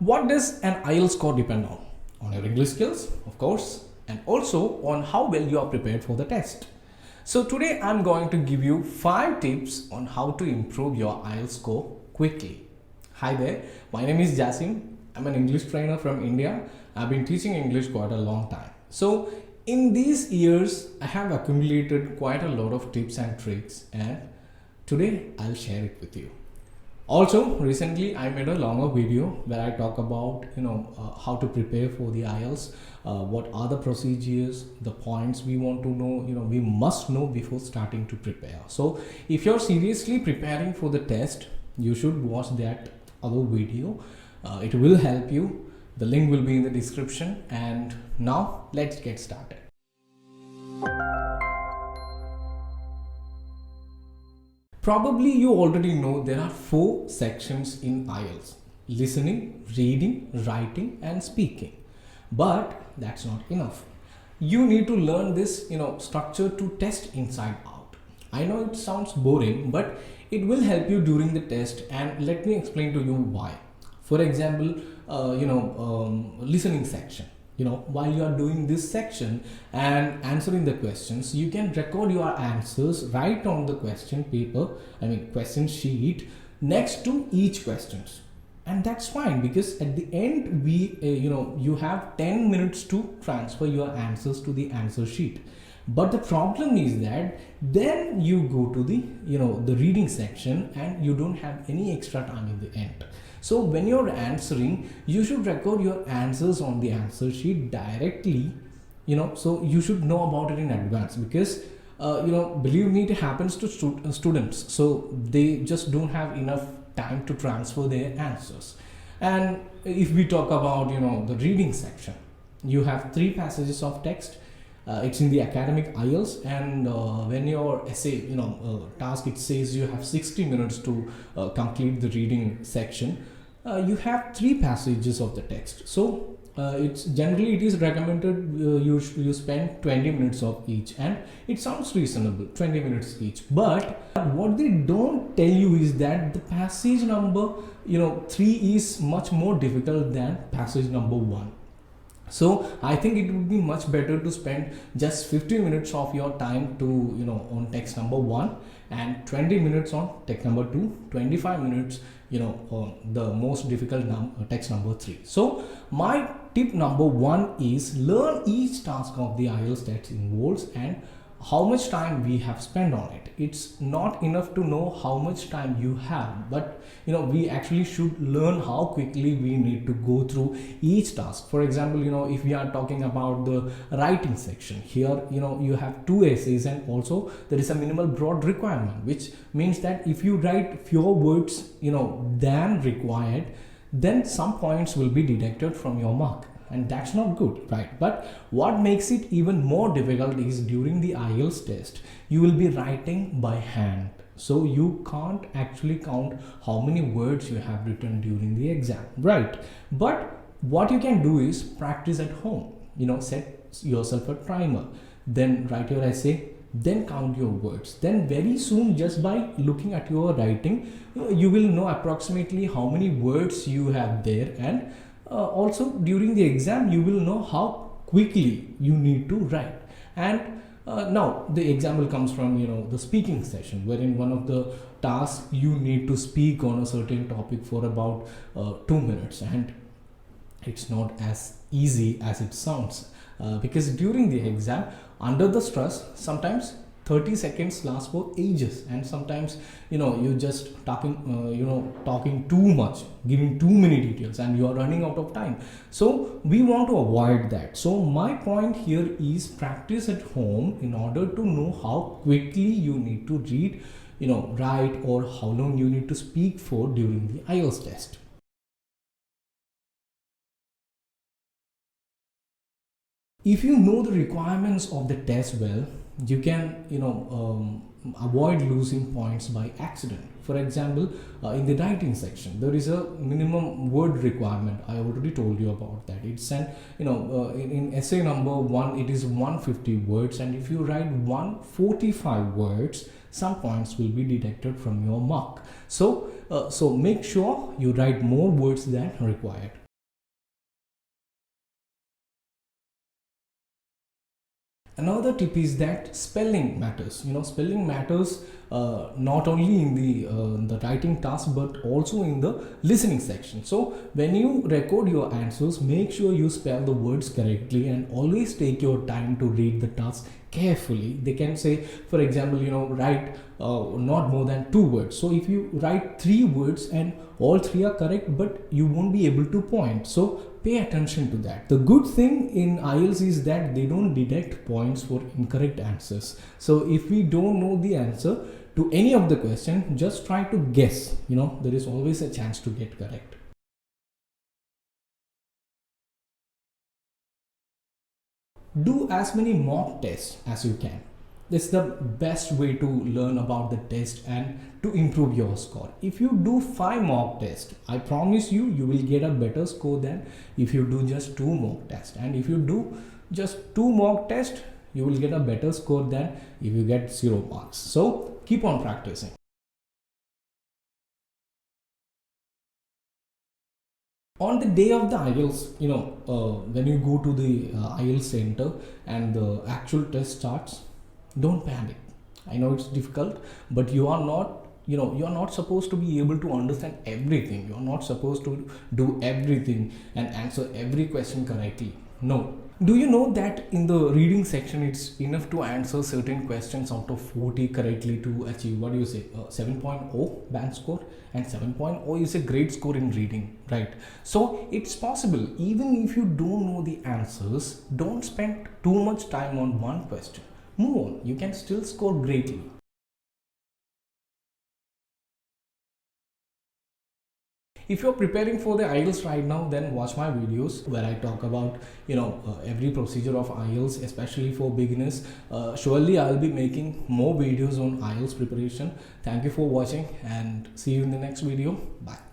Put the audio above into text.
What does an IELTS score depend on? On your English skills, of course, and also on how well you are prepared for the test. So today I'm going to give you 5 tips on how to improve your IELTS score quickly. Hi there, my name is Jasim. I'm an English trainer from India. I've been teaching English quite a long time. So in these years, I have accumulated quite a lot of tips and tricks, and today I'll share it with you. Also, recently I made a longer video where I talk about how to prepare for the IELTS, what are the procedures, the points we want to know, we must know before starting to prepare. So if you're seriously preparing for the test, you should watch that other video. It will help you. The link will be in the description. And now let's get started. Probably you already know there are 4 sections in IELTS: listening, reading, writing and speaking. But that's not enough. You need to learn this structure to test inside out. I know it sounds boring, but it will help you during the test, and let me explain to you why. For example, listening section. While you are doing this section and answering the questions, you can record your answers right on the question paper, question sheet next to each questions. And that's fine, because at the end you have 10 minutes to transfer your answers to the answer sheet. But the problem is that then you go to the reading section and you don't have any extra time in the end. So when you're answering, you should record your answers on the answer sheet directly, so you should know about it in advance, because believe me, it happens to students. So they just don't have enough time to transfer their answers. And if we talk about the reading section, you have 3 passages of text. It's in the academic IELTS, and when your essay task, it says you have 60 minutes to complete the reading section. You have 3 passages of the text, so it is recommended you spend 20 minutes of each, and it sounds reasonable, 20 minutes each. But what they don't tell you is that the passage number 3 is much more difficult than passage number 1. So I think it would be much better to spend just 15 minutes of your time to on text number 1, and 20 minutes on text number 2, 25 minutes on the most difficult text number 3. So my tip number 1 is learn each task of the IELTS that involves and how much time we have spent on it. It's not enough to know how much time you have, but we actually should learn how quickly we need to go through each task. For example, if we are talking about the writing section, here you have 2 essays, and also there is a minimal broad requirement, which means that if you write fewer words than required, then some points will be deducted from your mark, and that's not good, right? But what makes it even more difficult is during the IELTS test, you will be writing by hand. So you can't actually count how many words you have written during the exam, right? But what you can do is practice at home. Set yourself a timer, then write your essay, then count your words. Then very soon, just by looking at your writing, you will know approximately how many words you have there, and also during the exam you will know how quickly you need to write. And now the example comes from the speaking session, wherein one of the tasks you need to speak on a certain topic for about 2 minutes, and it's not as easy as it sounds, because during the exam, under the stress, sometimes 30 seconds last for ages, and sometimes you're just talking too much, giving too many details, and you are running out of time. So we want to avoid that. So my point here is practice at home in order to know how quickly you need to read, write, or how long you need to speak for during the IELTS test. If you know the requirements of the test well, you can avoid losing points by accident. For example, in the writing section, there is a minimum word requirement. I already told you about that. It's in essay number 1, it is 150 words, and if you write 145 words, some points will be deducted from your mark. So make sure you write more words than required. Another tip is that spelling matters. Spelling matters not only in the writing task but also in the listening section. So when you record your answers, make sure you spell the words correctly and always take your time to read the task carefully. They can say, for example, write not more than 2 words. So if you write 3 words and all 3 are correct, but you won't be able to point. So pay attention to that. The good thing in IELTS is that they don't deduct points for incorrect answers. So if we don't know the answer to any of the question, just try to guess. There is always a chance to get correct. Do as many mock tests as you can. This is the best way to learn about the test and to improve your score. If you do 5 mock tests, I promise you, you will get a better score than if you do just 2 mock tests. And if you do just 2 mock tests, you will get a better score than if you get 0 marks. So keep on practicing. On the day of the IELTS, when you go to the IELTS center and the actual test starts, don't panic. I know it's difficult, but you are not supposed to be able to understand everything. You are not supposed to do everything and answer every question correctly. No. Do you know that in the reading section, it's enough to answer certain questions out of 40 correctly to achieve, 7.0 band score, and 7.0 is a great score in reading, right? So it's possible. Even if you don't know the answers, don't spend too much time on one question. Move on. You can still score greatly. If you're preparing for the IELTS right now, then watch my videos where I talk about every procedure of IELTS, especially for beginners. Surely I'll be making more videos on IELTS preparation. Thank you for watching and see you in the next video. Bye.